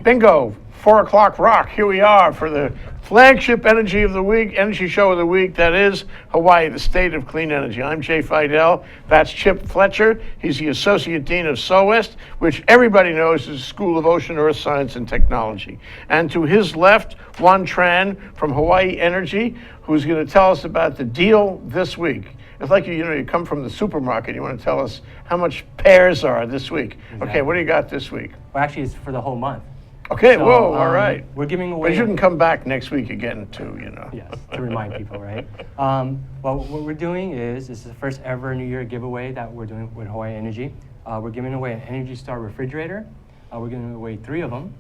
Bingo, 4 o'clock rock. Here we are for the flagship energy show of the week. That is Hawaii, the state of clean energy. I'm Jay Fidel. That's Chip Fletcher. He's the Associate Dean of SOWEST, which everybody knows is the School of Ocean, Earth Science, and Technology. And to his left, Hoang Tran from Hawaii Energy, who's going to tell us about the deal this week. It's like you come from the supermarket. You want to tell us how much pears are this week. Exactly. Okay, what do you got this week? Well, actually, it's for the whole month. Okay, So, whoa, all right. We're giving away. But you can come back next week again, too, Yes, to remind people, right? Well, what we're doing is, this is the first ever New Year giveaway that we're doing with Hawaii Energy. We're giving away an Energy Star refrigerator. We're giving away 3 of them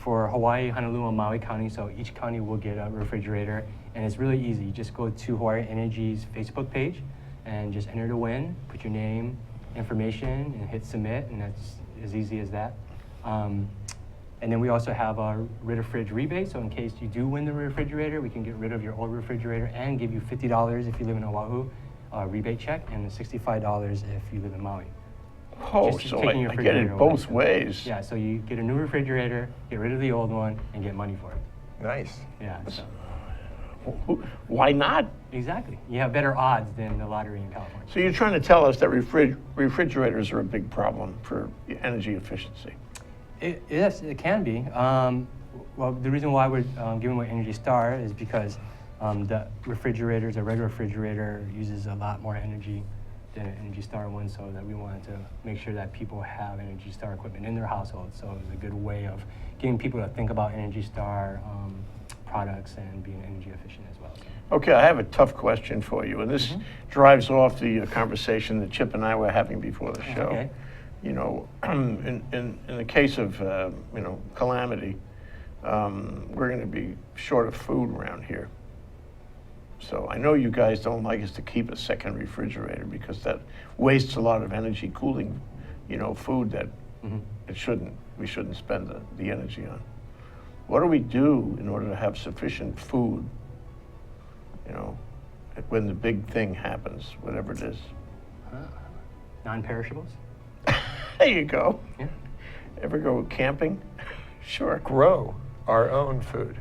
for Hawaii, Honolulu, and Maui County. So each county will get a refrigerator. And it's really easy. You just go to Hawaii Energy's Facebook page and just enter to win, put your name, information, and hit submit, and that's as easy as that. And then we also have a rid of fridge rebate, so in case you do win the refrigerator, we can get rid of your old refrigerator and give you $50 if you live in Oahu, rebate check, and $65 if you live in Maui. Oh, so I get it both ways. Yeah, so you get a new refrigerator, get rid of the old one, and get money for it. Nice. Yeah. So. Why not? Exactly. You have better odds than the lottery in California. So you're trying to tell us that refrigerators are a big problem for energy efficiency. Yes, it can be. Well, the reason why we're giving away Energy Star is because the refrigerators, a regular refrigerator, uses a lot more energy than an Energy Star one, so that we wanted to make sure that people have Energy Star equipment in their household. So it was a good way of getting people to think about Energy Star products and being energy efficient as well. So. Okay, I have a tough question for you, and this drives off the conversation that Chip and I were having before the show. Okay. In the case of calamity, we're going to be short of food around here. So I know you guys don't like us to keep a second refrigerator because that wastes a lot of energy cooling, food that we shouldn't spend the energy on. What do we do in order to have sufficient food, when the big thing happens, whatever it is? Non-perishables? There you go. Yeah. Ever go camping? Sure. Grow our own food.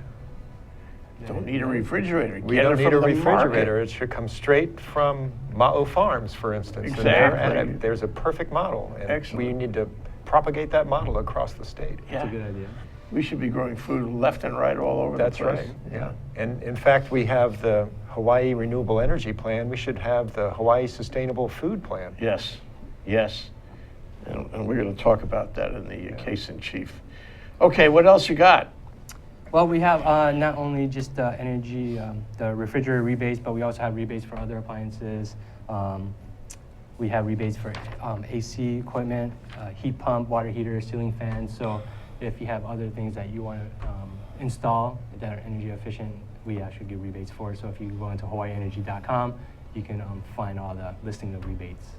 Don't need a refrigerator. We don't need a refrigerator. It should come straight from Ma'o Farms, for instance. Exactly. And there's a perfect model. And Excellent. we need to propagate that model across the state. Yeah. That's a good idea. We should be growing food left and right all over That's the place. right, yeah. And in fact, we have the Hawaii Renewable Energy Plan. We should have the Hawaii Sustainable Food Plan. Yes, yes. And we're going to talk about that in the case in chief. Okay, what else you got? Well, we have not only just the energy, the refrigerator rebates, but we also have rebates for other appliances. We have rebates for AC equipment, heat pump, water heater, ceiling fans. So if you have other things that you want to install that are energy efficient, we actually give rebates for. So if you go into hawaiienergy.com, you can find all the listing of rebates.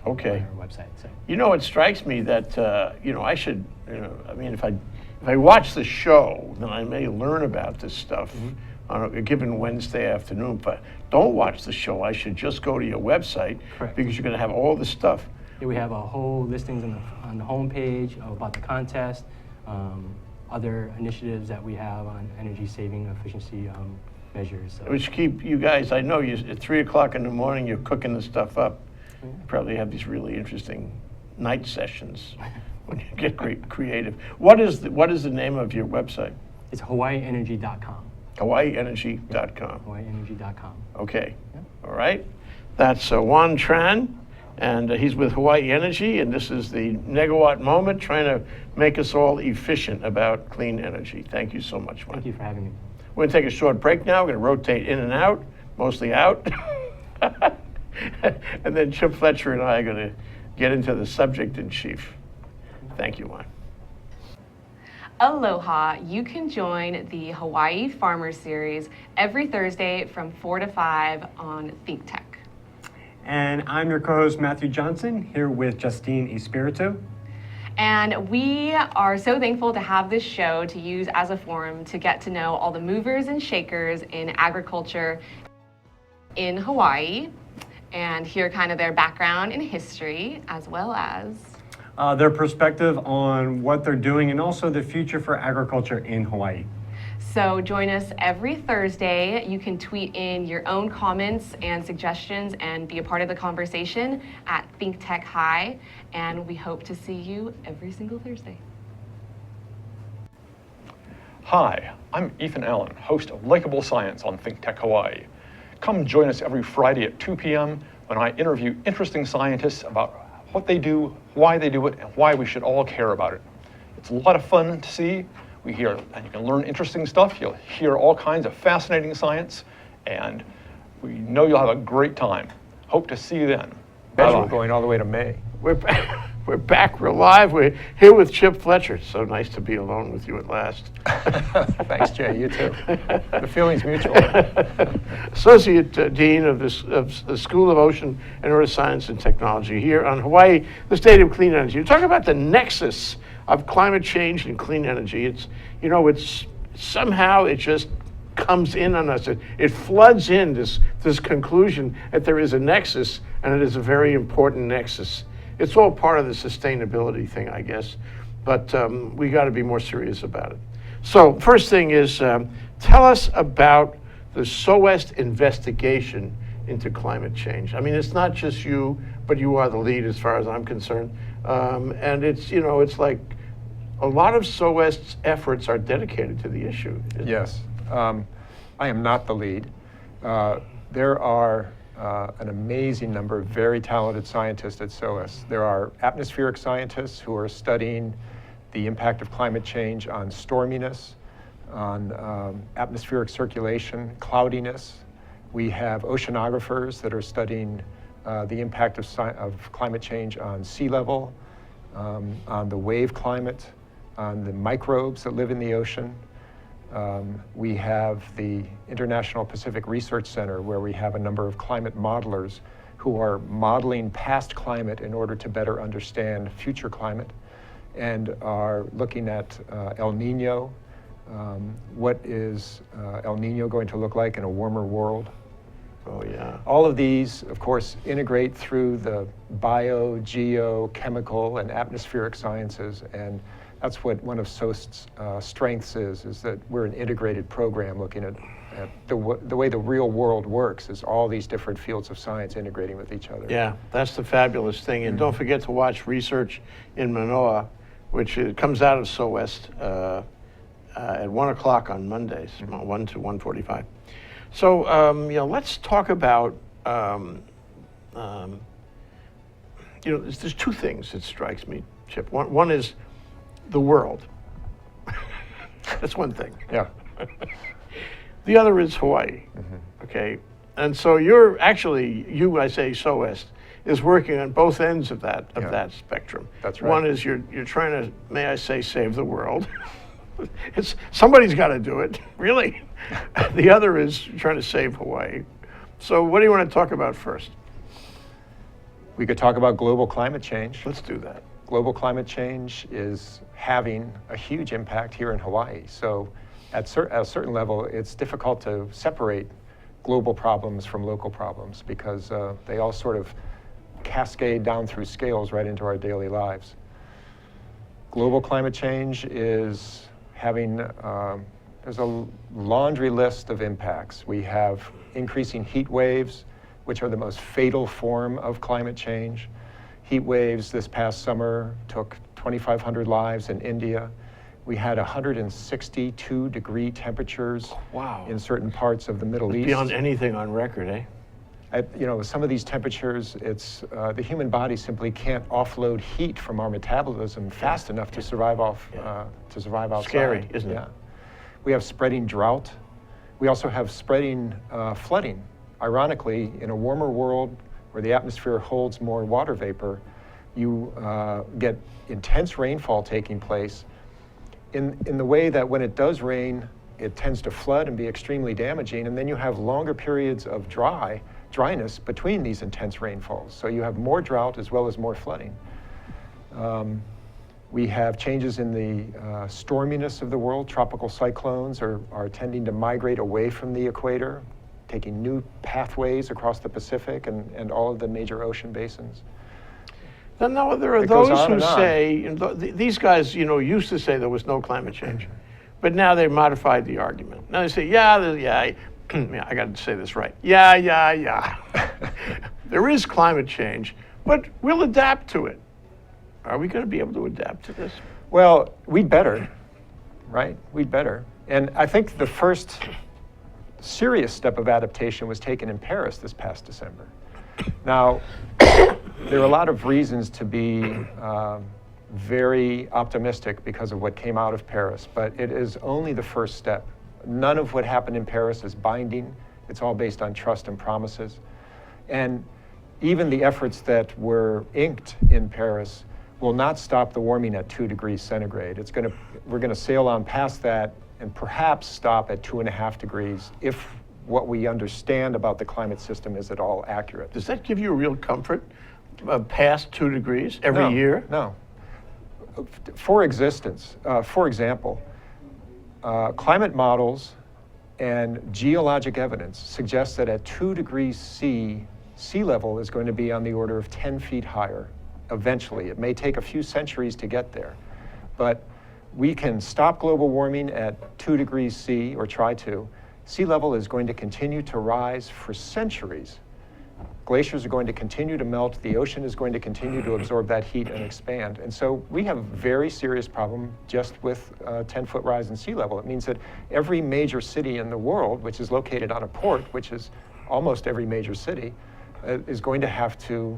Okay. On our website. So. It strikes me that I should, if I watch the show, then I may learn about this stuff on a given Wednesday afternoon. But don't watch the show. I should just go to your website. Correct. Because you're going to have all the stuff. Yeah, we have a whole listings on the homepage about the contest, other initiatives that we have on energy saving efficiency measures. So. Which keep you guys, I know you at 3 o'clock in the morning, you're cooking the stuff up. You probably have these really interesting night sessions when you get creative. What is the name of your website? It's hawaiienergy.com. hawaiienergy.com. hawaiienergy.com. Okay. Yeah. All right. That's Hoang Tran, and he's with Hawaii Energy, and this is the Negawatt Moment, trying to make us all efficient about clean energy. Thank you so much, Juan. Thank you for having me. We're going to take a short break now. We're going to rotate in and out, mostly out. And then Chip Fletcher and I are going to get into the subject in chief. Thank you, Juan. Aloha. You can join the Hawaii Farmer Series every Thursday from 4 to 5 on Think Tech. And I'm your co-host, Matthew Johnson, here with Justine Espiritu. And we are so thankful to have this show to use as a forum to get to know all the movers and shakers in agriculture in Hawaii and hear kind of their background and history, as well as... their perspective on what they're doing and also the future for agriculture in Hawaii. So join us every Thursday. You can tweet in your own comments and suggestions and be a part of the conversation at ThinkTechHigh. And we hope to see you every single Thursday. Hi, I'm Ethan Allen, host of Likeable Science on Think Tech Hawaii. Come join us every Friday at 2 p.m. when I interview interesting scientists about what they do, why they do it, and why we should all care about it. It's a lot of fun to see. We hear, and you can learn interesting stuff. You'll hear all kinds of fascinating science, and we know you'll have a great time. Hope to see you then. We're going all the way to May. We're back, we're live. We're here with Chip Fletcher. So nice to be alone with you at last. Thanks, Jay. You too. The feeling's mutual. Associate Dean of the School of Ocean and Earth Science and Technology here on Hawaii, the state of clean energy. You're talking about the nexus of climate change and clean energy. It's somehow it just comes in on us. It floods in this conclusion that there is a nexus, and it is a very important nexus. It's all part of the sustainability thing, I guess, but we got to be more serious about it. So first thing is, tell us about the SOEST investigation into climate change. I mean, it's not just you, but you are the lead as far as I'm concerned. And it's like a lot of SOEST's efforts are dedicated to the issue. Yes. I am not the lead. There are an amazing number of very talented scientists at SOEST. There are atmospheric scientists who are studying the impact of climate change on storminess, on atmospheric circulation, cloudiness. We have oceanographers that are studying the impact of climate change on sea level, on the wave climate, on the microbes that live in the ocean. We have the International Pacific Research Center, where we have a number of climate modelers who are modeling past climate in order to better understand future climate, and are looking at El Nino. What is El Nino going to look like in a warmer world? Oh, yeah. All of these, of course, integrate through the bio, geo, chemical, and atmospheric sciences, and that's what one of SOEST's strengths is that we're an integrated program looking at the way the real world works, is all these different fields of science integrating with each other. Yeah, that's the fabulous thing. And don't forget to watch Research in Manoa, which comes out of SOEST at 1 o'clock on Mondays, 1 to 1:45. So, let's talk about, there's two things that strikes me, Chip. One is the world. That's one thing. Yeah. The other is Hawaii. Okay, and so I say SOEST is working on both ends of that spectrum. That's right. One is you're trying to, may I say, save the world. Somebody's got to do it, really. The other is trying to save Hawaii. So what do you want to talk about first? We could talk about global climate change. Let's do that. Global climate change is having a huge impact here in Hawaii. So at a certain level, it's difficult to separate global problems from local problems, because they all sort of cascade down through scales right into our daily lives. Global climate change is having, there's a laundry list of impacts. We have increasing heat waves, which are the most fatal form of climate change. Heat waves this past summer took 2,500 lives in India. We had 162-degree temperatures in certain parts of the Middle East. Beyond anything on record, eh? Some of these temperatures, it's the human body simply can't offload heat from our metabolism fast enough to survive outside. Scary, isn't it? Yeah. We have spreading drought. We also have spreading flooding. Ironically, in a warmer world where the atmosphere holds more water vapor, you get intense rainfall taking place in the way that when it does rain, it tends to flood and be extremely damaging, and then you have longer periods of dryness between these intense rainfalls. So you have more drought as well as more flooding. We have changes in the storminess of the world. Tropical cyclones are tending to migrate away from the equator, taking new pathways across the Pacific and all of the major ocean basins. Then no, there are It goes those on who and on. say, these guys, used to say there was no climate change, but now they've modified the argument. Now they say, yeah, I got to say this right. Yeah. There is climate change, but we'll adapt to it. Are we going to be able to adapt to this? Well, we'd better, right? We'd better. And I think the first serious step of adaptation was taken in Paris this past December. Now, there are a lot of reasons to be very optimistic because of what came out of Paris, but it is only the first step. None of what happened in Paris is binding. It's all based on trust and promises. And even the efforts that were inked in Paris will not stop the warming at 2 degrees centigrade. We're going to sail on past that and perhaps stop at 2.5 degrees if what we understand about the climate system is at all accurate. Does that give you a real comfort past 2 degrees every year? No. For example, climate models and geologic evidence suggest that at 2 degrees C, sea level is going to be on the order of 10 feet higher eventually. It may take a few centuries to get there, but we can stop global warming at 2 degrees C, or try to. Sea level is going to continue to rise for centuries. Glaciers are going to continue to melt. The ocean is going to continue to absorb that heat and expand. And so we have a very serious problem just with a 10-foot rise in sea level. It means that every major city in the world, which is located on a port, which is almost every major city, is going to have to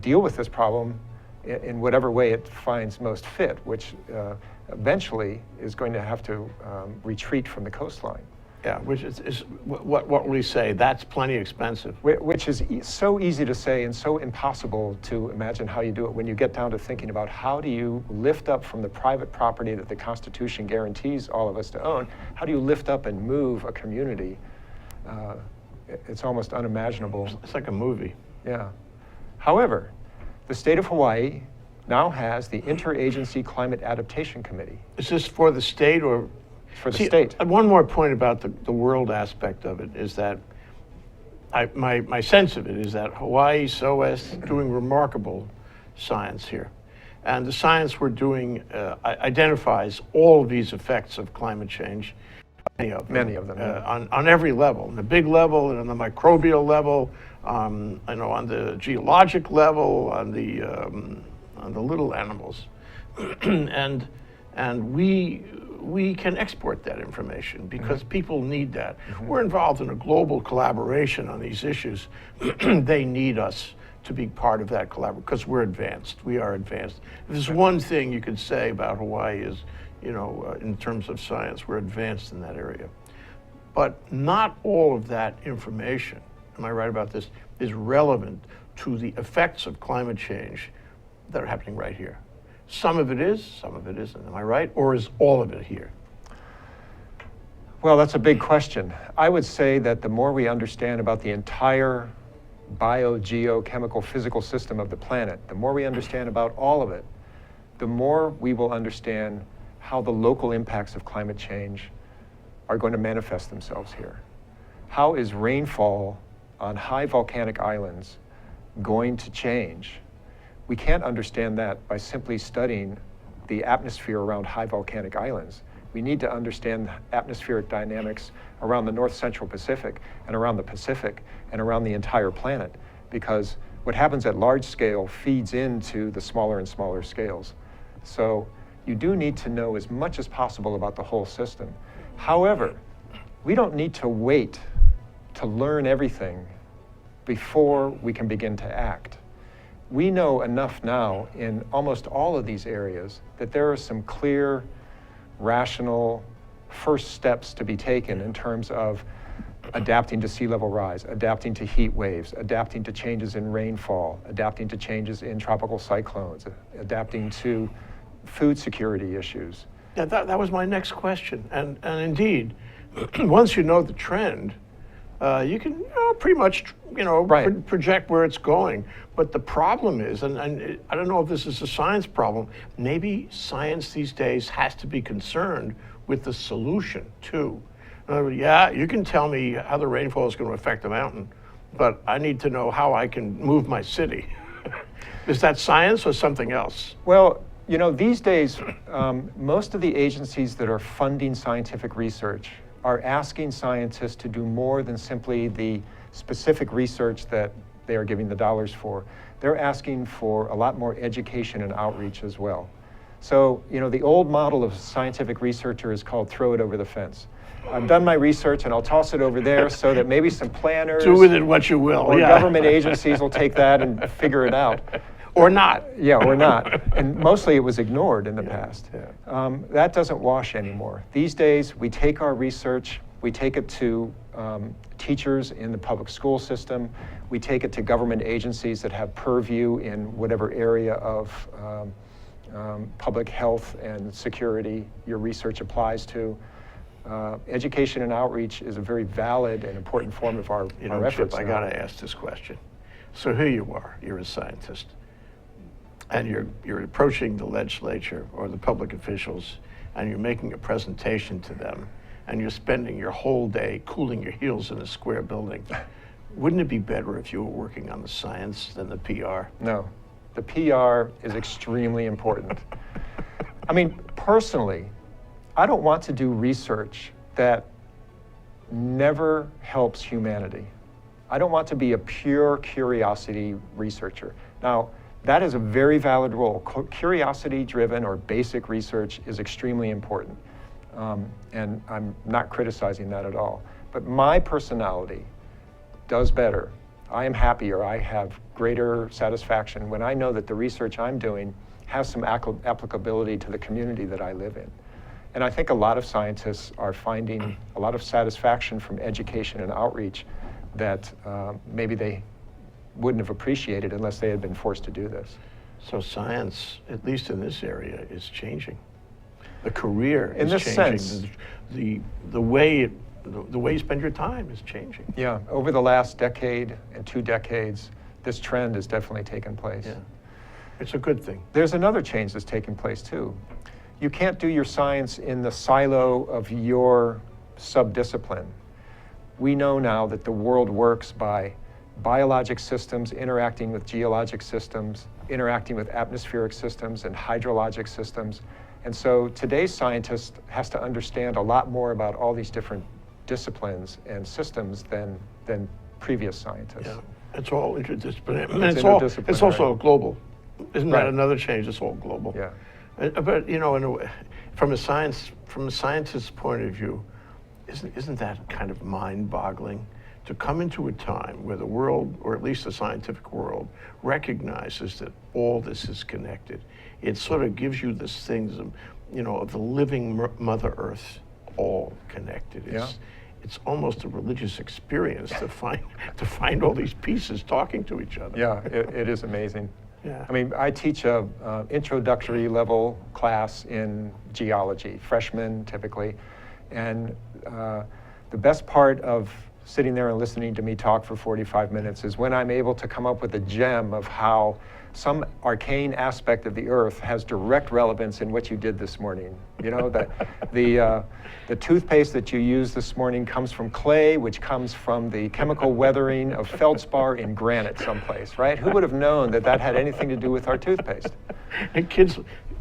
deal with this problem in whatever way it finds most fit, which eventually is going to have to retreat from the coastline. Yeah, which is what we say, that's plenty expensive. Which is so easy to say and so impossible to imagine how you do it when you get down to thinking about how do you lift up from the private property that the Constitution guarantees all of us to own, how do you lift up and move a community? It's almost unimaginable. It's like a movie. Yeah. However, the state of Hawaii now has the Interagency Climate Adaptation Committee. Is this for the state or? For the state. One more point about the world aspect of it is that my sense of it is that Hawaii, SOAS, doing remarkable science here. And the science we're doing identifies all of these effects of climate change, many of them, on every level, on the big level and on the microbial level, on the geologic level, on the little animals. and we can export that information because people need that. We're involved in a global collaboration on these issues. They need us to be part of that collaboration because we're advanced. We are advanced. If there's one thing you could say about Hawaii is, in terms of science, we're advanced in that area. But not all of that information, am I right about this, is relevant to the effects of climate change that are happening right here. Some of it is, some of it isn't. Am I right? Or is all of it here? Well, that's a big question. I would say that the more we understand about the entire bio-geochemical physical system of the planet, the more we understand about all of it, the more we will understand how the local impacts of climate change are going to manifest themselves here. How is rainfall on high volcanic islands going to change? We can't understand that by simply studying the atmosphere around high volcanic islands. We need to understand atmospheric dynamics around the North Central Pacific and around the Pacific and around the entire planet, because what happens at large scale feeds into the smaller and smaller scales. So you do need to know as much as possible about the whole system. However, we don't need to wait to learn everything before we can begin to act. We know enough now in almost all of these areas that there are some clear, rational first steps to be taken in terms of adapting to sea level rise, adapting to heat waves, adapting to changes in rainfall, adapting to changes in tropical cyclones, adapting to food security issues. Yeah, that was my next question. And indeed, once you know the trend, you can pretty much Right. project where it's going. But the problem is, and I don't know if this is a science problem, maybe science these days has to be concerned with the solution too. In other words, yeah, you can tell me how the rainfall is going to affect the mountain, but I need to know how I can move my city. Is that science or something else? Well, you know, these days, most of the agencies that are funding scientific research are asking scientists to do more than simply the specific research that they are giving the dollars for. They're asking for a lot more education and outreach as well. So, you know, the old model of a scientific researcher is called throw it over the fence. I've done my research and I'll toss it over there so that maybe some planners Do with it what you will. or yeah. government agencies will take that and figure it out. Or not. Yeah, or not. And mostly it was ignored in the past. yeah. That doesn't wash anymore. These days, we take our research, we take it to teachers in the public school system, we take it to government agencies that have purview in whatever area of public health and security your research applies to. Education and outreach is a very valid and important form of our You know, efforts. Chip, I now. got to ask this question. So here you are, you're a scientist, and you're approaching the legislature or the public officials, and you're making a presentation to them, and you're spending your whole day cooling your heels in a square building. Wouldn't it be better if you were working on the science than the PR? No, the PR is extremely important. I mean, personally, I don't want to do research that never helps humanity. I don't want to be a pure curiosity researcher. Now, that is a very valid role. Curiosity-driven or basic research is extremely important. And I'm not criticizing that at all. But my personality does better. I am happier, I have greater satisfaction when I know that the research I'm doing has some applicability to the community that I live in. And I think a lot of scientists are finding a lot of satisfaction from education and outreach that maybe they wouldn't have appreciated unless they had been forced to do this. So science, at least in this area, is changing. The career In is this changing. sense. The way you spend your time is changing. Yeah, over the last decade and 2 decades, this trend has definitely taken place. Yeah. It's a good thing. There's another change that's taking place too. You can't do your science in the silo of your subdiscipline. We know now that the world works by biologic systems interacting with geologic systems, interacting with atmospheric systems and hydrologic systems. And so today's scientist has to understand a lot more about all these different disciplines and systems than previous scientists. Yeah. It's all interdisciplinary. It's It's also global. Isn't that Right. another change? It's all global. Yeah. But you know, in a way, from a scientist's point of view, isn't that kind of mind-boggling? To come into a time where the world, or at least the scientific world, recognizes that all this is connected. It sort of gives you this thing, you know, of the living Mother Earth, all connected. It's almost a religious experience to find all these pieces talking to each other. Yeah, it is amazing. Yeah. I mean, I teach a introductory level class in geology, freshmen typically, and the best part of sitting there and listening to me talk for 45 minutes is when I'm able to come up with a gem of how some arcane aspect of the earth has direct relevance in what you did this morning. You know, that the toothpaste that you used this morning comes from clay, which comes from the chemical weathering of feldspar in granite someplace, right? Who would have known that that had anything to do with our toothpaste? And kids,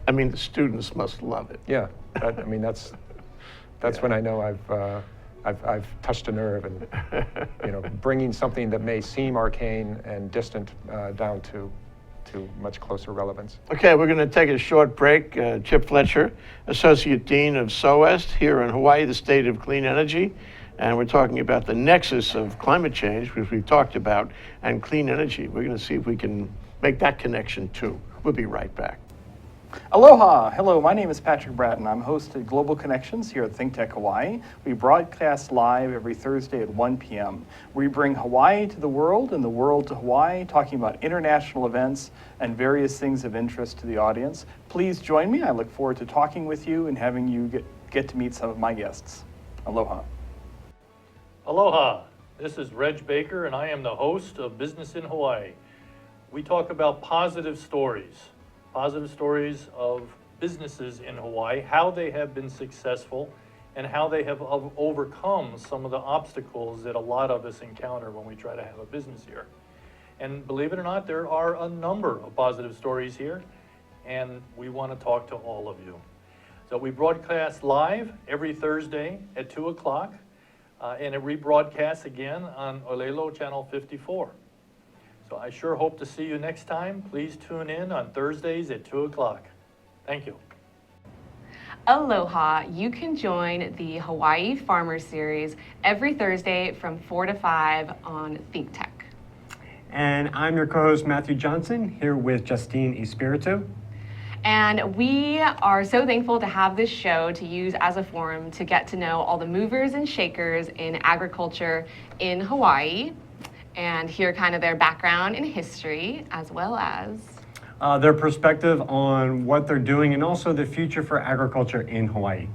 I mean, the students must love it. Yeah, I mean, that's when I know I've touched a nerve, and you know, bringing something that may seem arcane and distant down to much closer relevance. Okay, we're going to take a short break. Chip Fletcher, Associate Dean of SOWEST here in Hawaii, the state of clean energy. And we're talking about the nexus of climate change, which we've talked about, and clean energy. We're going to see if we can make that connection too. We'll be right back. Aloha! Hello, my name is Patrick Bratton. I'm host at Global Connections here at ThinkTech Hawaii. We broadcast live every Thursday at 1 p.m. We bring Hawaii to the world and the world to Hawaii, talking about international events and various things of interest to the audience. Please join me. I look forward to talking with you and having you get to meet some of my guests. Aloha. Aloha, this is Reg Baker and I am the host of Business in Hawaii. We talk about positive stories of businesses in Hawaii, how they have been successful and how they have overcome some of the obstacles that a lot of us encounter when we try to have a business here. And believe it or not, there are a number of positive stories here, and we want to talk to all of you. So we broadcast live every Thursday at 2 o'clock, and it rebroadcasts again on Olelo Channel 54. So I sure hope to see you next time. Please tune in on Thursdays at 2 o'clock. Thank you. Aloha, you can join the Hawaii Farmer Series every Thursday from 4 to 5 on Think Tech. And I'm your co-host Matthew Johnson, here with Justine Espiritu. And we are so thankful to have this show to use as a forum to get to know all the movers and shakers in agriculture in Hawaii and hear kind of their background and history, as well as Their perspective on what they're doing and also the future for agriculture in Hawaii.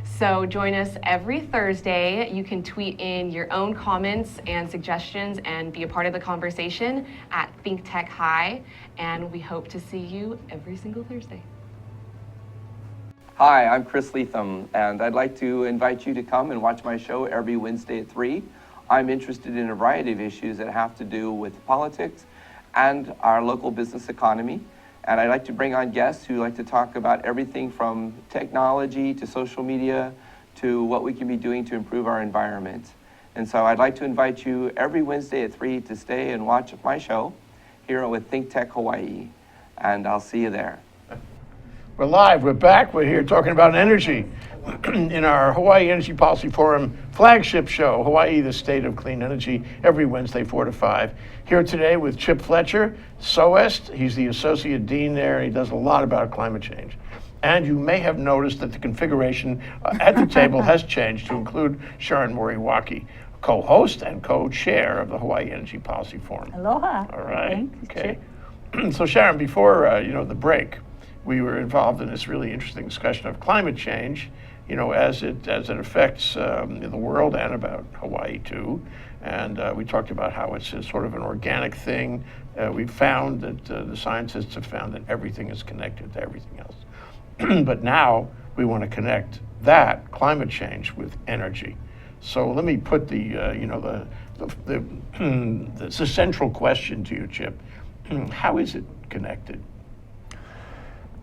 So join us every Thursday. You can tweet in your own comments and suggestions and be a part of the conversation at Think Tech High. And we hope to see you every single Thursday. Hi, I'm Chris Leatham, and I'd like to invite you to come and watch my show every Wednesday at 3. I'm interested in a variety of issues that have to do with politics and our local business economy. And I'd like to bring on guests who like to talk about everything from technology to social media to what we can be doing to improve our environment. And so I'd like to invite you every Wednesday at 3 to stay and watch my show here with Think Tech Hawaii. And I'll see you there. We're live, we're back, we're here talking about energy in our Hawaii Energy Policy Forum flagship show, Hawaii, the State of Clean Energy, every Wednesday, 4 to 5. Here today with Chip Fletcher, SOEST. He's the Associate Dean there, and he does a lot about climate change. And you may have noticed that the configuration at the table has changed to include Sharon Moriwaki, co-host and co-chair of the Hawaii Energy Policy Forum. Aloha. All right, Thanks, okay. So Sharon, before the break, we were involved in this really interesting discussion of climate change, as it affects the world and about Hawaii too. And we talked about how it's a sort of an organic thing. We found that the scientists have found that everything is connected to everything else. But now we want to connect that climate change with energy. So let me put the central question to you, Chip. How is it connected?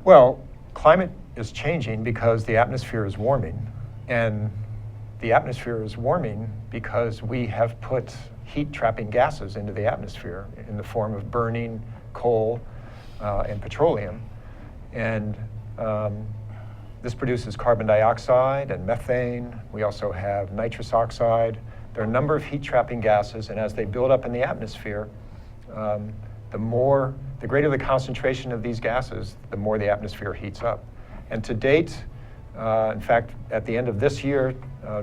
Well, climate is changing because the atmosphere is warming, and the atmosphere is warming because we have put heat-trapping gases into the atmosphere in the form of burning coal and petroleum. And this produces carbon dioxide and methane. We also have nitrous oxide. There are a number of heat-trapping gases, and as they build up in the atmosphere, the greater the concentration of these gases, the more the atmosphere heats up. And to date, in fact, at the end of this year,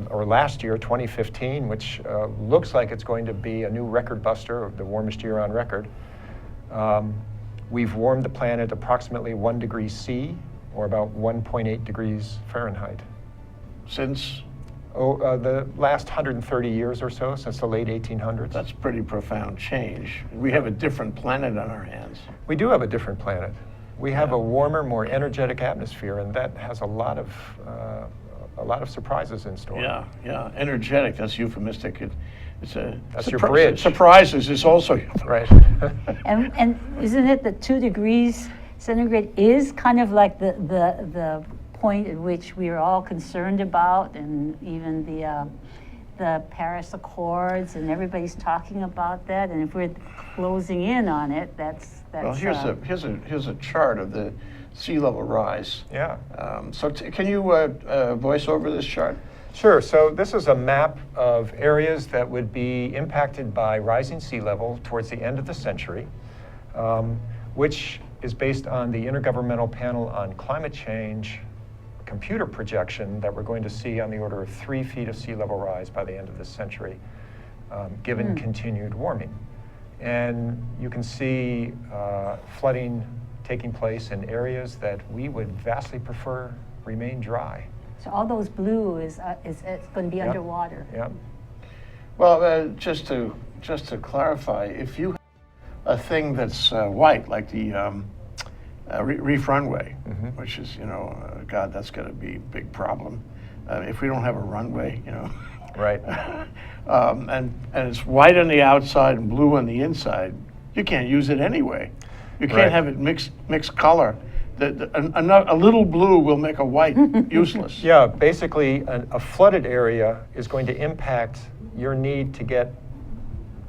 or last year, 2015, which looks like it's going to be a new record buster, the warmest year on record, we've warmed the planet approximately 1 degree C, or about 1.8 degrees Fahrenheit. Since? The last 130 years or so, since the late 1800s. That's pretty profound change. We have a different planet on our hands. We do have a different planet. We have a warmer, more energetic atmosphere, and that has a lot of surprises in store. Yeah. Energetic, that's euphemistic. That's your bridge. Surprises is also right. And isn't it that 2 degrees centigrade is kind of like the point at which we are all concerned about, and even the Paris Accords, and everybody's talking about that. And if we're closing in on it, that's. Well, here's a chart of the sea level rise. Yeah. So can you voice over this chart? Sure. So this is a map of areas that would be impacted by rising sea level towards the end of the century, which is based on the Intergovernmental Panel on Climate Change computer projection that we're going to see on the order of 3 feet of sea level rise by the end of this century, given continued warming. And you can see flooding taking place in areas that we would vastly prefer remain dry. So all those blue is it's going to be underwater. Yeah. Well, just to clarify, if you have a thing that's white, like the reef runway, which is, God, that's going to be a big problem. If we don't have a runway, Right. and it's white on the outside and blue on the inside, You can't use it anyway. You can't Right. have it mixed color. A little blue will make a white useless. Yeah, basically, a flooded area is going to impact your need to get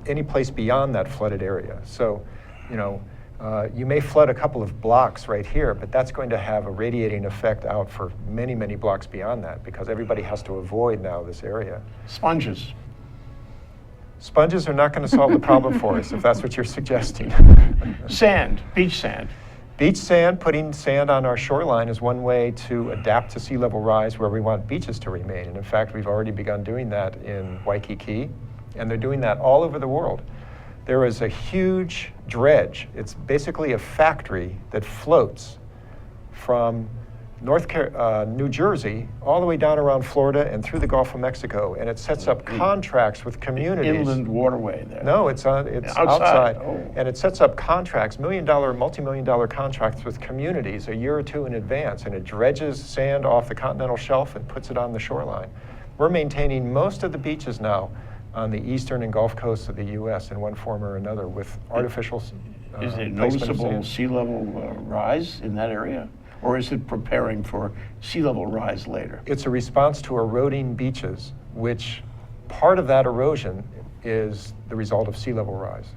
any place beyond that flooded area. So, you may flood a couple of blocks right here, but that's going to have a radiating effect out for many, many blocks beyond that because everybody has to avoid now this area. Sponges. Sponges are not going to solve the problem for us, if that's what you're suggesting. Sand, beach sand. Beach sand, putting sand on our shoreline is one way to adapt to sea level rise where we want beaches to remain. And in fact, we've already begun doing that in Waikiki, and they're doing that all over the world. There is a huge dredge. It's basically a factory that floats from New Jersey all the way down around Florida and through the Gulf of Mexico, and it sets up contracts with communities. Inland waterway there. No, it's outside. Oh. And it sets up contracts, multi-million-dollar contracts with communities a year or two in advance, and it dredges sand off the continental shelf and puts it on the shoreline. We're maintaining most of the beaches now on the eastern and Gulf coasts of the U.S. in one form or another with artificial Is there placement of noticeable sand. sea level rise in that area? Or is it preparing for sea level rise later? It's a response to eroding beaches, which part of that erosion is the result of sea level rise.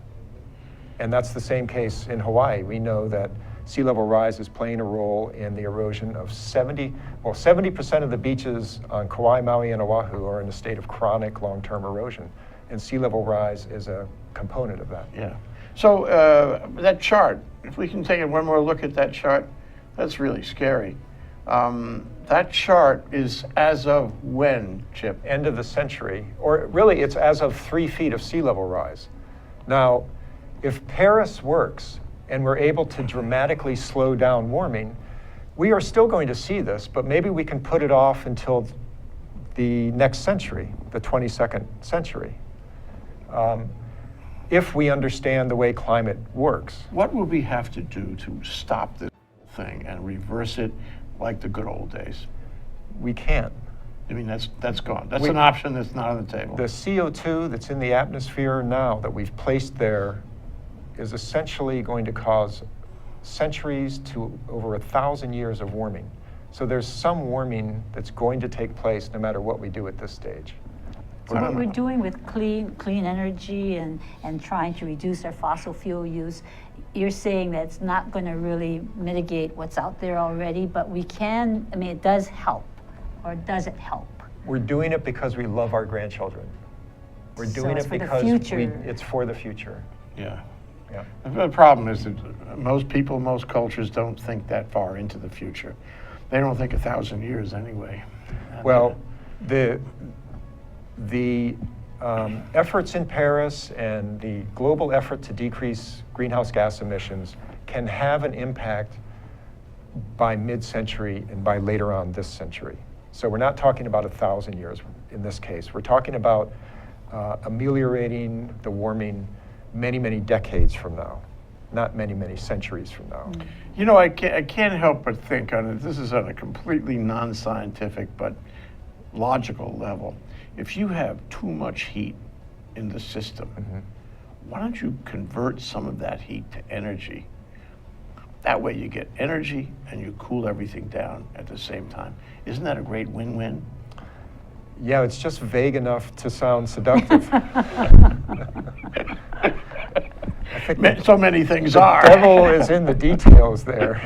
And that's the same case in Hawaii. We know that sea level rise is playing a role in the erosion of 70% of the beaches on Kauai, Maui, and Oahu are in a state of chronic long-term erosion. And sea level rise is a component of that. Yeah. So that chart, if we can take one more look at that chart, that's really scary. That chart is as of when, Chip? End of the century, or really it's as of 3 feet of sea level rise. Now, if Paris works and we're able to dramatically slow down warming, we are still going to see this, but maybe we can put it off until the next century, the 22nd century, if we understand the way climate works. What would we have to do to stop this thing and reverse it like the good old days? We can't. I mean, that's gone. That's an option that's not on the table. The CO2 that's in the atmosphere now that we've placed there is essentially going to cause centuries to over 1,000 years of warming. So there's some warming that's going to take place no matter what we do at this stage. So what we're doing with clean energy and trying to reduce our fossil fuel use, you're saying that it's not going to really mitigate what's out there already, but we can, I mean, it does help, or does it help? We're doing it because we love our grandchildren. We're So doing it's it for the because future. it's for the future. Yeah. Yeah. The problem is that most people, most cultures don't think that far into the future. They don't think 1,000 years anyway. Well, the efforts in Paris and the global effort to decrease greenhouse gas emissions can have an impact by mid-century and by later on this century. So we're not talking about 1,000 years in this case. We're talking about ameliorating the warming many, many decades from now, not many, many centuries from now. You know, I can't help but think on it. This is on a completely non-scientific but logical level. If you have too much heat in the system, why don't you convert some of that heat to energy? That way you get energy and you cool everything down at the same time. Isn't that a great win-win? Yeah, it's just vague enough to sound seductive. I think So many things the are. devil is in the details there.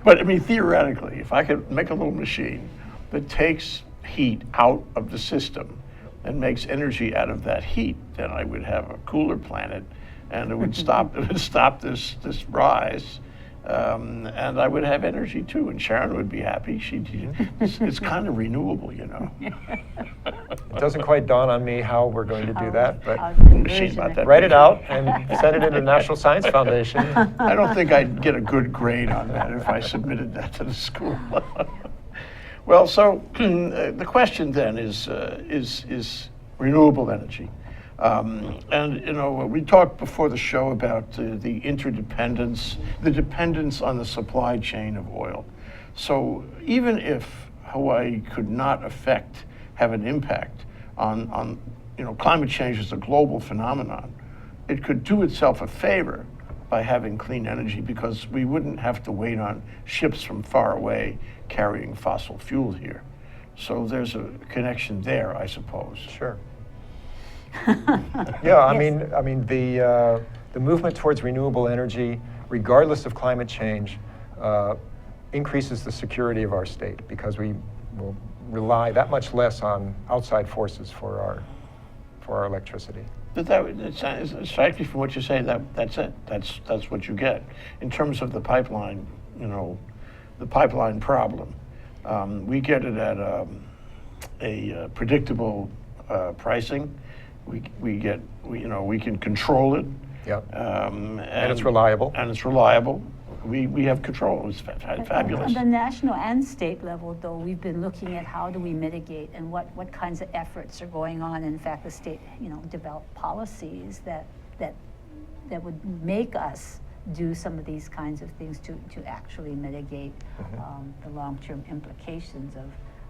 But I mean, theoretically, if I could make a little machine that takes heat out of the system and makes energy out of that heat, then I would have a cooler planet, and it would stop this rise, and I would have energy too, and Sharon would be happy. It's kind of renewable, you know. It doesn't quite dawn on me how we're going to do that, but She's not that write big. it out and send it into the National Science Foundation. I don't think I'd get a good grade on that if I submitted that to the school. Well, so the question then is renewable energy. And you know, we talked before the show about the interdependence, the dependence on the supply chain of oil. So even if Hawaii could not have an impact on you know, climate change is a global phenomenon. it could do itself a favor by having clean energy, because we wouldn't have to wait on ships from far away carrying fossil fuel here. So there's a connection there, I suppose. Sure. Yeah, I Yes. mean, the movement towards renewable energy, regardless of climate change, increases the security of our state, because we will rely that much less on outside forces for our electricity. But it's actually, from what you say, that's it. That's what you get. In terms of the pipeline, the pipeline problem, we get it at a predictable pricing. We can control it. Yep. And it's reliable. And it's reliable. We have control. It's fabulous. On the national and state level, though, we've been looking at how do we mitigate and what kinds of efforts are going on. In fact, the state, develop policies that would make us do some of these kinds of things to actually mitigate the long-term implications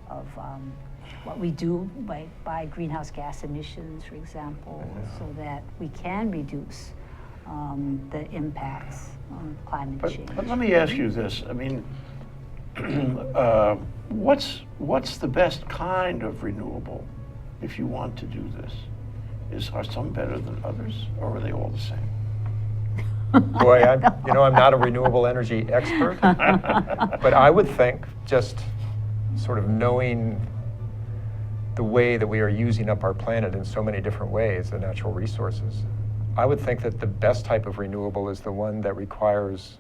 of what we do by greenhouse gas emissions, for example, so that we can reduce the impacts on climate change. But let me ask you this. I mean, what's the best kind of renewable if you want to do this? Are some better than others, or are they all the same? Boy, I'm not a renewable energy expert, but I would think, just sort of knowing the way that we are using up our planet in so many different ways, the natural resources, I would think that the best type of renewable is the one that requires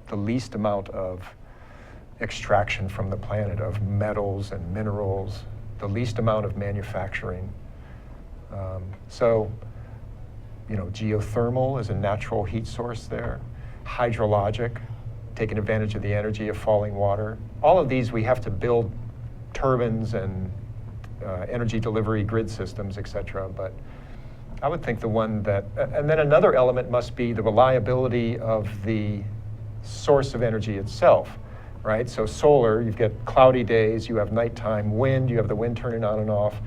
the least amount of extraction from the planet of metals and minerals, the least amount of manufacturing. Geothermal is a natural heat source there. Hydrologic, taking advantage of the energy of falling water. All of these, we have to build turbines and energy delivery grid systems, et cetera. But I would think the one that, and then another element must be the reliability of the source of energy itself, right? So solar, you've got cloudy days, you have nighttime. Wind, you have the wind turning on and off.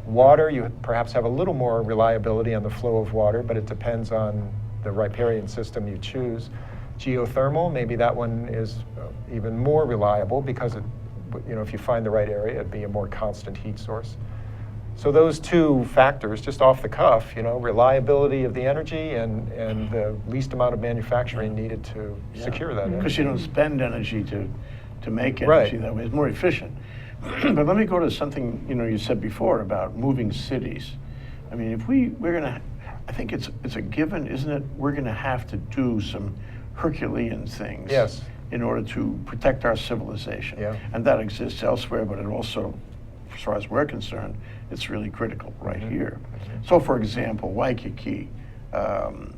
Water, you perhaps have a little more reliability on the flow of water, but it depends on the riparian system you choose. Geothermal, maybe that one is even more reliable, because if you find the right area, it'd be a more constant heat source. So those two factors, just off the cuff, reliability of the energy and the least amount of manufacturing needed to secure that energy. Because you don't spend energy to make energy Right. that way. It's more efficient. But let me go to something you said before about moving cities. I mean, if we're gonna, I think it's a given, isn't it? We're gonna have to do some Herculean things. Yes. In order to protect our civilization. Yeah. And that exists elsewhere, but it also, as far as we're concerned, it's really critical right here. So, for example, Waikiki.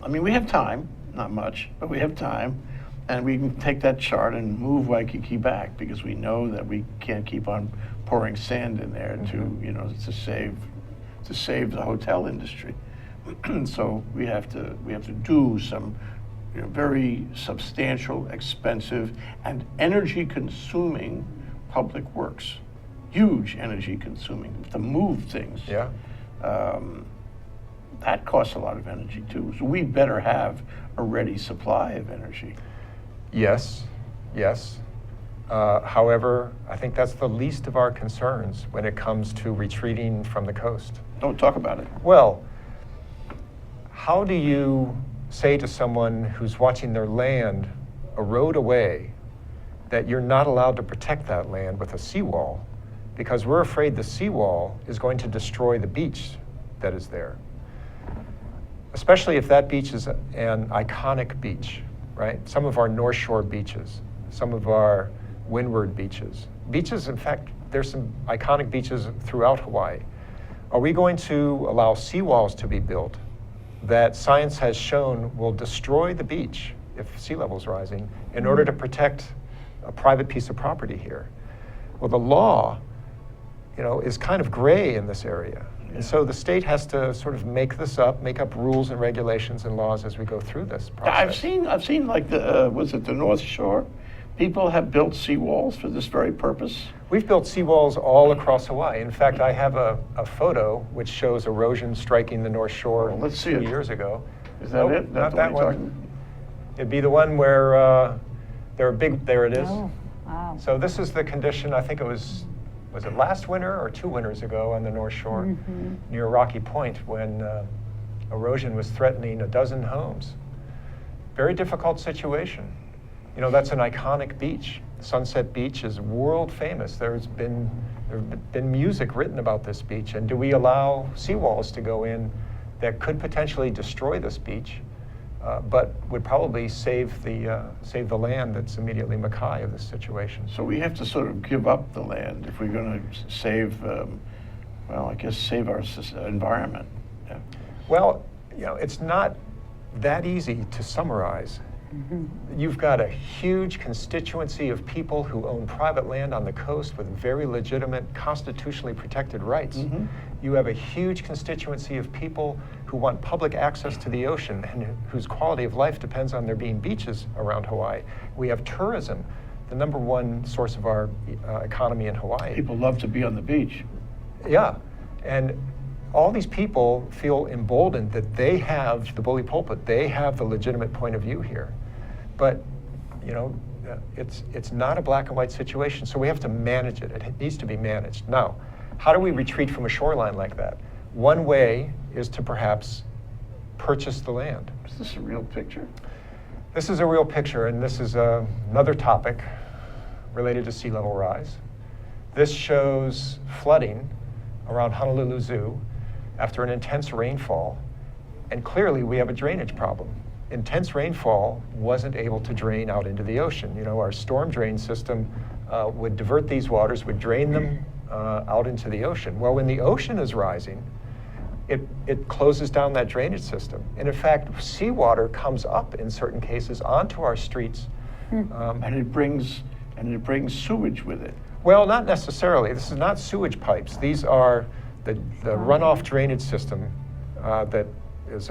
We have time, not much, but we have time, and we can take that chart and move Waikiki back, because we know that we can't keep on pouring sand in there to save the hotel industry. So we have to do some very substantial, expensive, and energy-consuming public works. Huge energy-consuming to move things. Yeah. That costs a lot of energy too. So we better have a ready supply of energy. Yes. However, I think that's the least of our concerns when it comes to retreating from the coast. Don't talk about it. Well, how do you say to someone who's watching their land erode away that you're not allowed to protect that land with a seawall, because we're afraid the seawall is going to destroy the beach that is there, especially if that beach is an iconic beach, right? Some of our North Shore beaches, some of our windward beaches. Beaches, in fact, there's some iconic beaches throughout Hawaii. Are we going to allow seawalls to be built that science has shown will destroy the beach if sea level's rising in order to protect a private piece of property here? Well, the law, is kind of gray in this area. And so the state has to sort of make up rules and regulations and laws as we go through this process. I've seen like the North Shore? People have built seawalls for this very purpose. We've built seawalls all across Hawaii. In fact, I have a photo which shows erosion striking the North Shore Let's see 2 it. years ago. Is that Nope, it? not the that you're one. talking- It'd be the one where there it is. Oh, wow. So this is the condition, I think was it last winter or 2 winters ago on the North Shore near Rocky Point when erosion was threatening a dozen homes. Very difficult situation. You know, that's an iconic beach. Sunset Beach is world famous. There have been music written about this beach. And do we allow seawalls to go in that could potentially destroy this beach, but would probably save the land that's immediately mackay of this situation? So we have to sort of give up the land if we're going to save, well, I guess save our environment. Yeah. Well, you know, it's not that easy to summarize. You've got a huge constituency of people who own private land on the coast with very legitimate, constitutionally protected rights. You have a huge constituency of people who want public access to the ocean and whose quality of life depends on there being beaches around Hawaii. We have tourism, the #1 source of our economy in Hawaii. People love to be on the beach. Yeah, and all these people feel emboldened that they have the bully pulpit, they have the legitimate point of view here. But, you know, it's not a black and white situation, so we have to manage it. It needs to be managed. Now, how do we retreat from a shoreline like that? One way is to perhaps purchase the land. Is this a real picture? This is a real picture, and this is another topic related to sea level rise. This shows flooding around Honolulu Zoo after an intense rainfall, and clearly we have a drainage problem. Intense rainfall wasn't able to drain out into the ocean. You know, our storm drain system would divert these waters, would drain them out into the ocean. Well, when the ocean is rising, it closes down that drainage system. And in fact, seawater comes up in certain cases onto our streets. And it brings sewage with it. Well, not necessarily. This is not sewage pipes. These are the runoff drainage system that is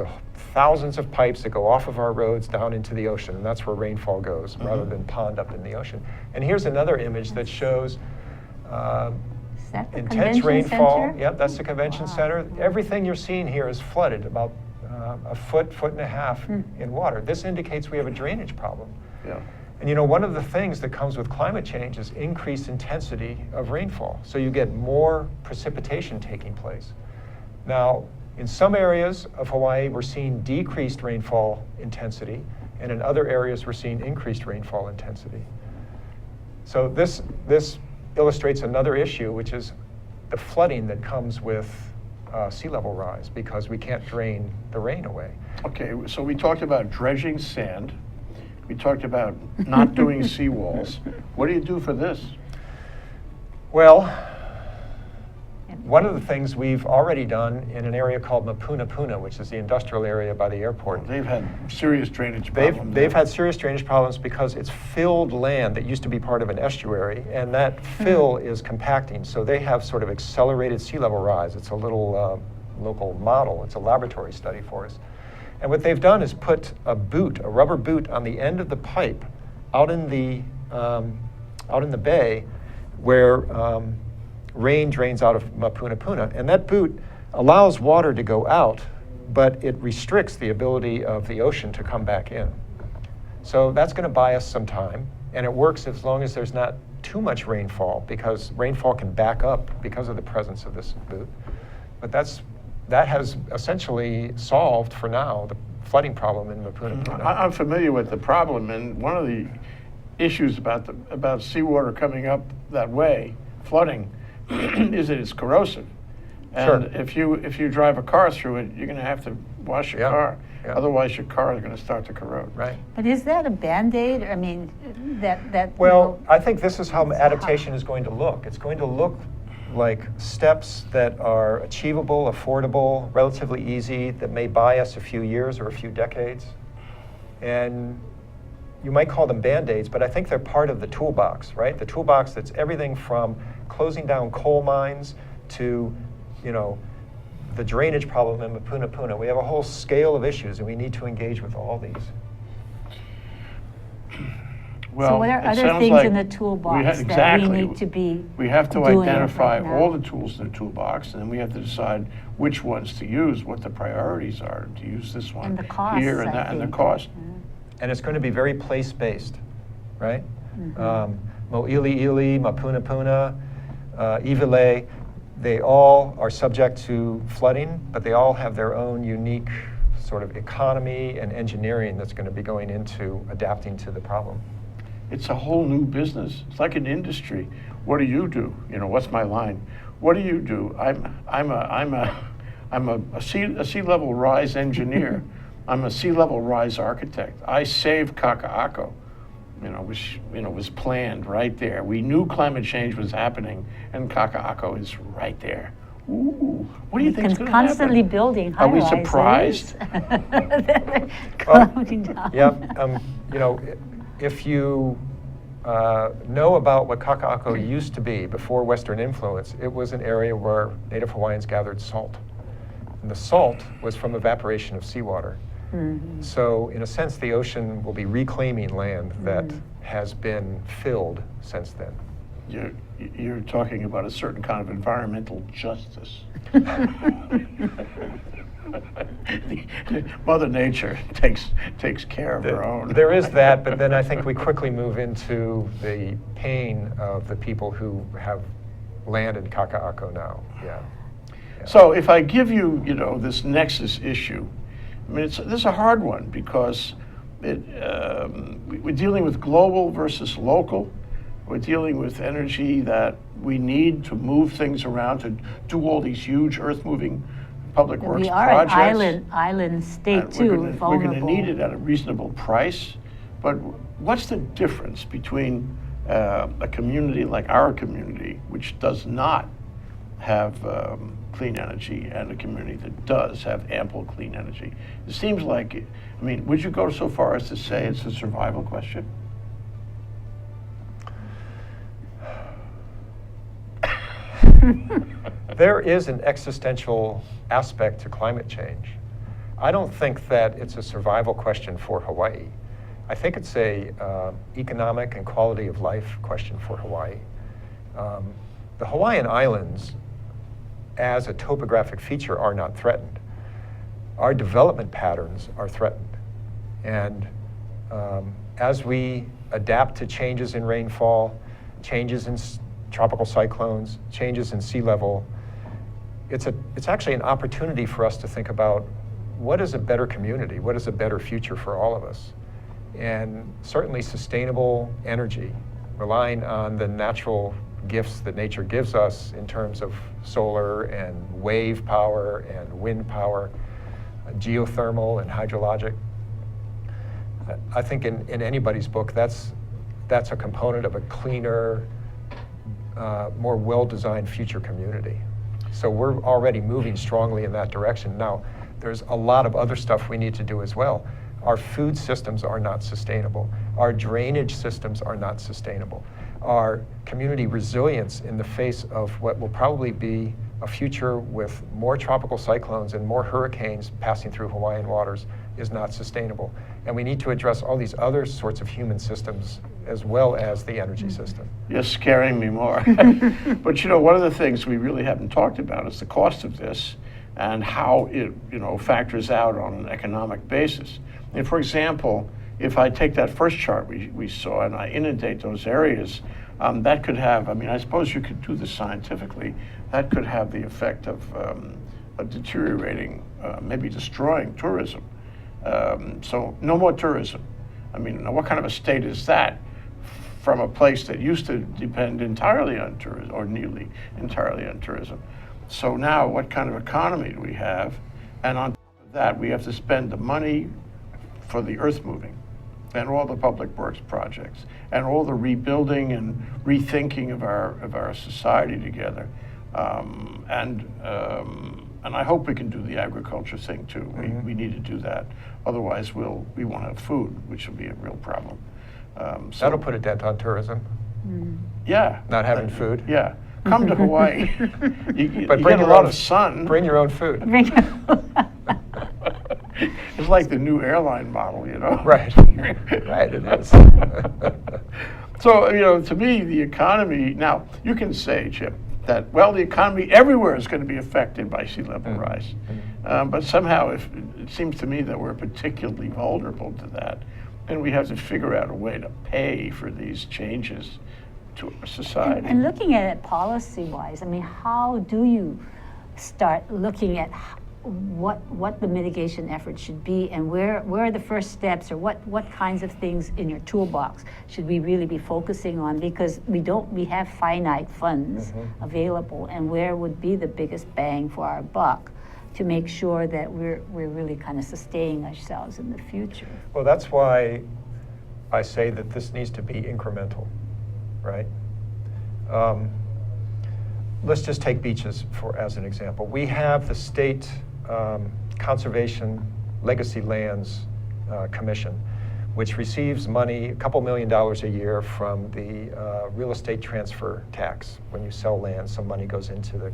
thousands of pipes that go off of our roads down into the ocean, and that's where rainfall goes, rather than pond up in the ocean. And here's another image that shows Is that the intense convention rainfall. center? Yep, that's the convention center. Everything you're seeing here is flooded, about a foot and a half in water. This indicates we have a drainage problem. Yeah. And you know, one of the things that comes with climate change is increased intensity of rainfall. So you get more precipitation taking place. Now, in some areas of Hawaii, we're seeing decreased rainfall intensity, and in other areas, we're seeing increased rainfall intensity. So this illustrates another issue, which is the flooding that comes with sea level rise, because we can't drain the rain away. Okay, so we talked about dredging sand. We talked about not doing seawalls. What do you do for this? Well, one of the things we've already done in an area called Mapunapuna, which is the industrial area by the airport. They've had serious drainage problems. They've had serious drainage problems because it's filled land that used to be part of an estuary, and that fill is compacting. So they have sort of accelerated sea level rise. It's a little local model. It's a laboratory study for us. And what they've done is put a rubber boot on the end of the pipe out in the bay where rain drains out of Mapunapuna. And that boot allows water to go out, but it restricts the ability of the ocean to come back in. So that's going to buy us some time, and it works as long as there's not too much rainfall, because rainfall can back up because of the presence of this boot. But that has essentially solved, for now, the flooding problem in Mapunapuna. I'm familiar with the problem, and one of the issues about seawater coming up that way, flooding, is that it's corrosive. And Sure. if you drive a car through it, you're going to have to wash your car. Yeah. Otherwise, your car is going to start to corrode. Right. But is that a Band-Aid? I mean, that. Well, I think this is how adaptation is going to look. It's going to look like steps that are achievable, affordable, relatively easy, that may buy us a few years or a few decades. And you might call them Band-Aids, but I think they're part of the toolbox, right? The toolbox that's everything from closing down coal mines to, you know, the drainage problem in Mapunapuna. We have a whole scale of issues, and we need to engage with all these. Well, what are it other sounds things like in the toolbox that exactly. we need to be We have to doing identify right all now? the tools in the toolbox, and then we have to decide which ones to use, what the priorities are, to use this one And the costs, here and I that, and the think. cost. And it's going to be very place-based, right? Mo'iliili, Mapunapuna, Iwilei, they all are subject to flooding, but they all have their own unique sort of economy and engineering that's going to be going into adapting to the problem. It's a whole new business. It's like an industry. What do you do? You know, what's my line? What do you do? I'm a sea level rise engineer. I'm a sea level rise architect. I saved Kaka'ako, which was planned right there. We knew climate change was happening, and Kaka'ako is right there. Ooh, what do you think is going to happen? Constantly building Are we high-rises. surprised? Closing down. Yeah, if you know about what Kaka'ako used to be before Western influence, it was an area where Native Hawaiians gathered salt. And the salt was from evaporation of seawater. So in a sense, the ocean will be reclaiming land that has been filled since then. You're talking about a certain kind of environmental justice. Mother Nature takes care of her own. There is that, but then I think we quickly move into the pain of the people who have land in Kaka'ako now. Yeah. So if I give you, this nexus issue, I mean, this is a hard one because we're dealing with global versus local. We're dealing with energy that we need to move things around to do all these huge earth-moving public works We are projects. an island state And too, we're vulnerable. going to need it at a reasonable price. But what's the difference between a community like our community, which does not have clean energy, and a community that does have ample clean energy? It seems like, would you go so far as to say it's a survival question? There is an existential aspect to climate change. I don't think that it's a survival question for Hawaii. I think it's a economic and quality of life question for Hawaii. The Hawaiian Islands, as a topographic feature, are not threatened. Our development patterns are threatened. And as we adapt to changes in rainfall, changes in tropical cyclones, changes in sea level, it's actually an opportunity for us to think about what is a better community, what is a better future for all of us. And certainly sustainable energy, relying on the natural gifts that nature gives us in terms of solar and wave power and wind power, geothermal and hydrologic. I think in anybody's book, that's a component of a cleaner, more well-designed future community. So we're already moving strongly in that direction. Now, there's a lot of other stuff we need to do as well. Our food systems are not sustainable. Our drainage systems are not sustainable. Our community resilience in the face of what will probably be a future with more tropical cyclones and more hurricanes passing through Hawaiian waters is not sustainable. And we need to address all these other sorts of human systems as well as the energy system. You're scaring me more. But one of the things we really haven't talked about is the cost of this and how it factors out on an economic basis. And for example, if I take that first chart we saw and I inundate those areas, that could have, I suppose you could do this scientifically, that could have the effect of deteriorating, maybe destroying tourism. So no more tourism. Now what kind of a state is that from a place that used to depend entirely on tourism, or nearly entirely on tourism? So now what kind of economy do we have? And on top of that, we have to spend the money for the earth moving and all the public works projects and all the rebuilding and rethinking of our society together. And I hope we can do the agriculture thing too. We need to do that. Otherwise, we won't have food, which will be a real problem. That'll put a dent on tourism. Yeah. Not having food. Yeah. Come to Hawaii. you But get bring a your lot own of sun. Bring your own food. It's like the new airline model, Right. Right, it is. So, to me, the economy, now, you can say, Chip, that, well, the economy everywhere is going to be affected by sea level rise. But somehow, it seems to me that we're particularly vulnerable to that. And we have to figure out a way to pay for these changes to our society. And looking at it policy-wise, I mean, how do you start looking at what the mitigation effort should be, and where are the first steps, or what kinds of things in your toolbox should we really be focusing on? Because we have finite funds available, and where would be the biggest bang for our buck to make sure that we're really kind of sustaining ourselves in the future? Well, that's why I say that this needs to be incremental, right? Let's just take beaches as an example. We have the State Conservation Legacy Lands Commission, which receives money, a couple $1 million a year from the real estate transfer tax. When you sell land, some money goes into the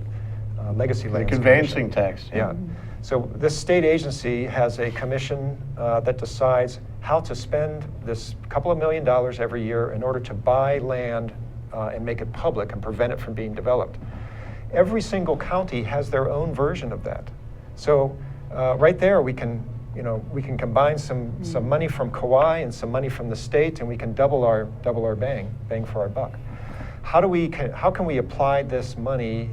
Legacy Lands The conveyancing tax. Yeah. So this state agency has a commission that decides how to spend this couple of $1 million every year in order to buy land and make it public and prevent it from being developed. Every single county has their own version of that. So right there, we can combine some money from Kauai and some money from the state, and we can double our bang for our buck. How can we apply this money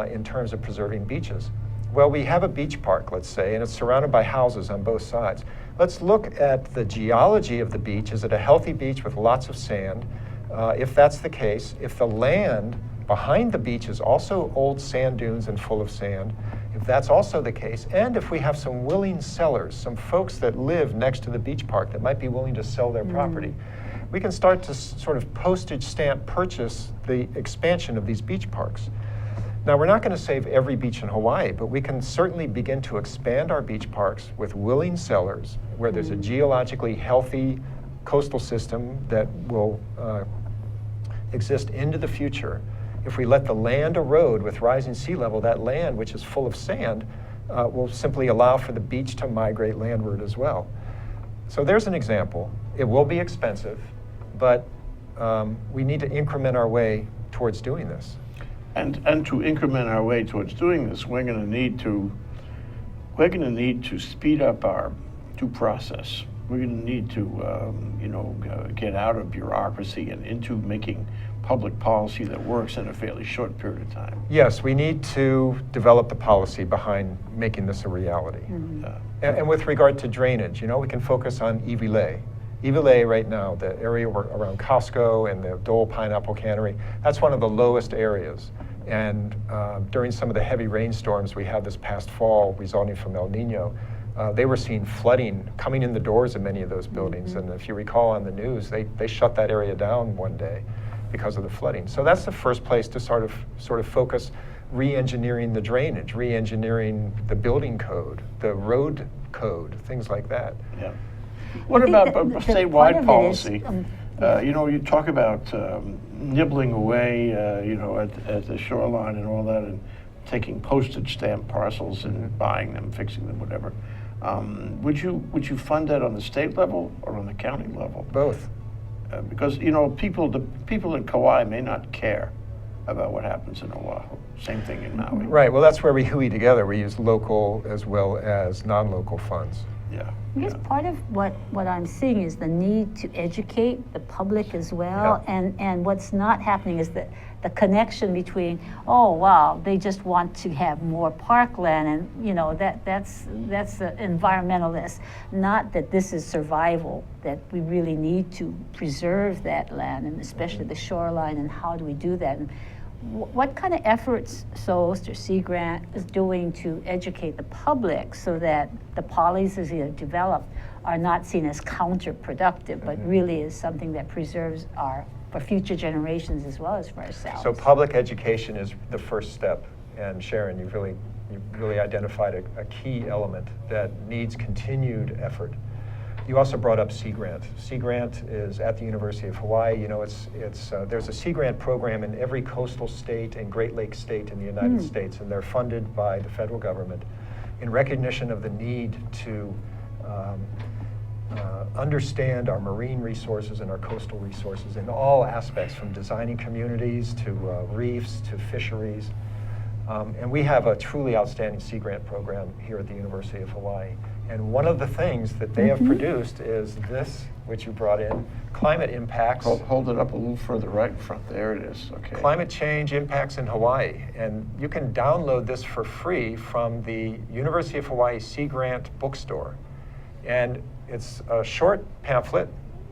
in terms of preserving beaches? Well, we have a beach park, let's say, and it's surrounded by houses on both sides. Let's look at the geology of the beach. Is it a healthy beach with lots of sand? If that's the case, if the land behind the beach is also old sand dunes and full of sand, if that's also the case, and if we have some willing sellers, some folks that live next to the beach park that might be willing to sell their property, we can start to sort of postage stamp purchase the expansion of these beach parks. Now, we're not going to save every beach in Hawaii, but we can certainly begin to expand our beach parks with willing sellers where there's a geologically healthy coastal system that will exist into the future. If we let the land erode with rising sea level, that land, which is full of sand, will simply allow for the beach to migrate landward as well. So there's an example. It will be expensive, but we need to increment our way towards doing this. And to increment our way towards doing this, we're going to need to speed up our due process. We're going to need to, get out of bureaucracy and into making public policy that works in a fairly short period of time. Yes, we need to develop the policy behind making this a reality. And with regard to drainage, we can focus on Iwilei. Iwilei right now, the area around Costco and the Dole Pineapple Cannery, that's one of the lowest areas. And during some of the heavy rainstorms we had this past fall resulting from El Nino, they were seeing flooding coming in the doors of many of those buildings. And if you recall on the news, they shut that area down one day because of the flooding. So that's the first place to sort of focus re-engineering the drainage, re-engineering the building code, the road code, things like that. Yeah. What about the part statewide of it policy? is, You talk about nibbling away, at the shoreline and all that, and taking postage stamp parcels and buying them, fixing them, whatever. Would you fund that on the state level or on the county level? Both. Because the people in Kauai may not care about what happens in Oahu. Same thing in Maui. Right. Well, that's where we hui together. We use local as well as non-local funds. Yeah. I guess part of what I'm seeing is the need to educate the public as well, and what's not happening is that the connection between, oh wow, they just want to have more parkland, and that's the environmentalist, not that this is survival, that we really need to preserve that land, and especially the shoreline, and how do we do that? And what kind of efforts SOST or Sea Grant is doing to educate the public so that the policies that are developed are not seen as counterproductive, but really is something that preserves for future generations as well as for ourselves? So public education is the first step. And Sharon, you've really identified a key element that needs continued effort. You also brought up Sea Grant. Sea Grant is at the University of Hawaii. There's a Sea Grant program in every coastal state and Great Lakes state in the United States, and they're funded by the federal government in recognition of the need to understand our marine resources and our coastal resources in all aspects, from designing communities to reefs to fisheries. And we have a truly outstanding Sea Grant program here at the University of Hawaii. And one of the things that they have produced is this, which you brought in, climate impacts. Hold it up a little further right in front. There it is. Okay. Climate change impacts in Hawaii. And you can download this for free from the University of Hawaii Sea Grant bookstore. And it's a short pamphlet.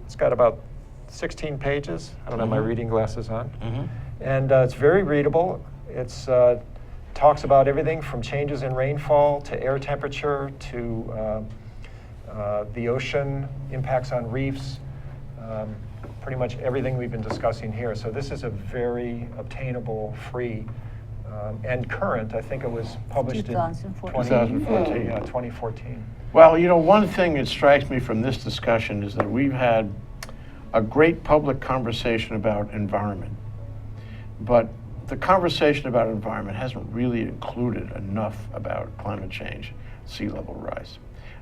It's got about 16 pages. I don't have my reading glasses on. And it's very readable. It's talks about everything from changes in rainfall to air temperature to the ocean, impacts on reefs, pretty much everything we've been discussing here. So this is a very obtainable, free, and current. I think it was published 2014. in 2014. Well, you know, one thing that strikes me from this discussion is that we've had a great public conversation about environment, but the conversation about environment hasn't really included enough about climate change, sea level rise.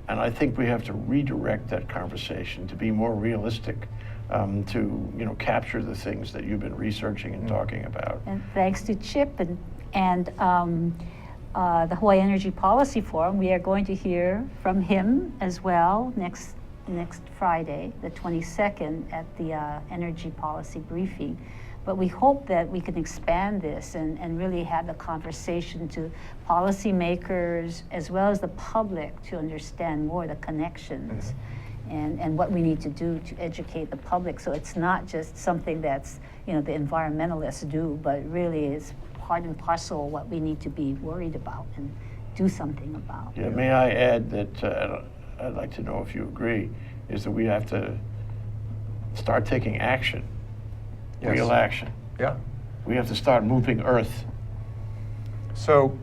And I think we have to redirect that conversation to be more realistic, to capture the things that you've been researching and talking about. And thanks to Chip and the Hawaii Energy Policy Forum, we are going to hear from him as well next Friday, the 22nd, at the Energy Policy Briefing. But we hope that we can expand this and really have the conversation to policymakers as well as the public to understand more the connections and what we need to do to educate the public. So it's not just something that's the environmentalists do, but really is part and parcel of what we need to be worried about and do something about. Yeah, may I add that I'd like to know if you agree, is that we have to start taking action. Yes. Real action. Yeah. We have to start moving Earth. So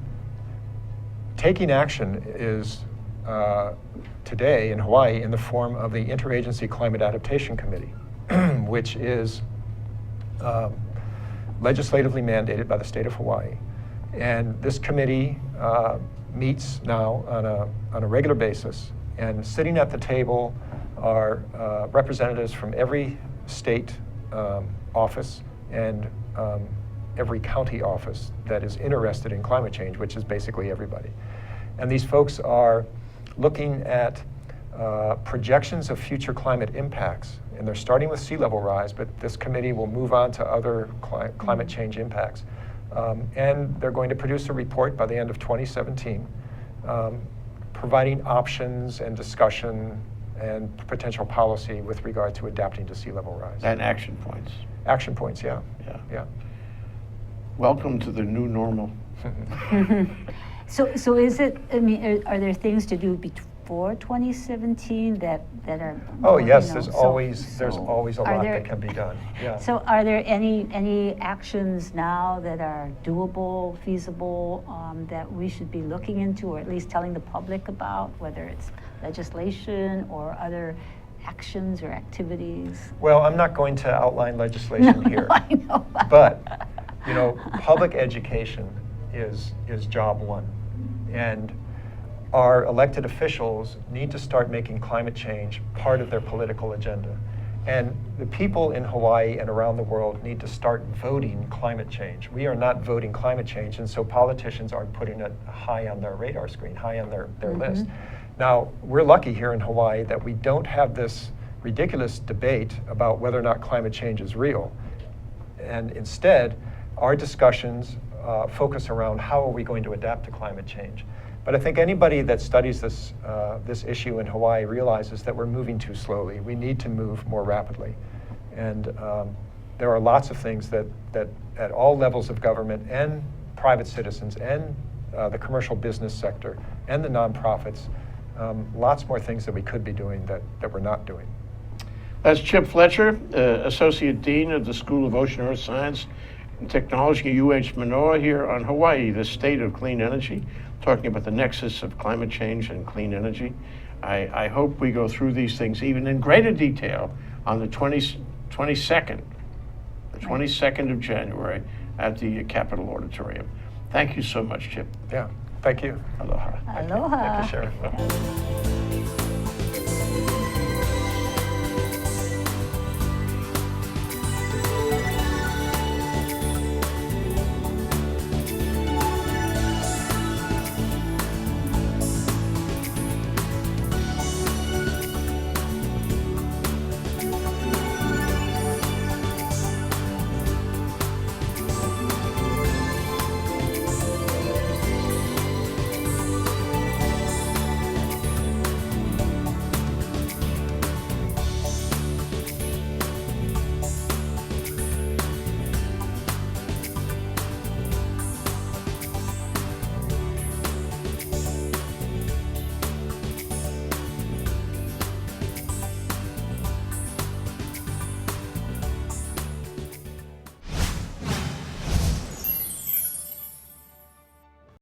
taking action is today in Hawaii in the form of the Interagency Climate Adaptation Committee, which is legislatively mandated by the state of Hawaii. And this committee meets now on a regular basis. And sitting at the table are representatives from every state office and every county office that is interested in climate change, which is basically everybody. And these folks are looking at projections of future climate impacts. And they're starting with sea level rise, but this committee will move on to other climate change impacts. And they're going to produce a report by the end of 2017, providing options and discussion and potential policy with regard to adapting to sea level rise. And action points. Action points, yeah. Yeah. Welcome to the new normal. So is it, are there things to do before 2017 that are? Oh, yes, there's always a lot there, that can be done. Yeah. So are there any actions now that are doable, feasible, that we should be looking into, or at least telling the public about, whether it's legislation or other actions or activities? Well, I'm not going to outline legislation here. I know. But, public education is job one. And our elected officials need to start making climate change part of their political agenda. And the people in Hawaii and around the world need to start voting climate change. We are not voting climate change, and so politicians aren't putting it high on their radar screen, high on their list. Now, we're lucky here in Hawaii that we don't have this ridiculous debate about whether or not climate change is real. And instead, our discussions focus around how are we going to adapt to climate change. But I think anybody that studies this issue in Hawaii realizes that we're moving too slowly. We need to move more rapidly. And there are lots of things that at all levels of government and private citizens and the commercial business sector and the nonprofits, lots more things that we could be doing that we're not doing. That's Chip Fletcher, Associate Dean of the School of Ocean Earth Science and Technology at UH Manoa here on Hawaii, the state of clean energy, talking about the nexus of climate change and clean energy. I hope we go through these things even in greater detail on the 22nd of January at the Capitol Auditorium. Thank you so much, Chip. Yeah, thank you. Aloha. Aloha. Thank you, Sharon.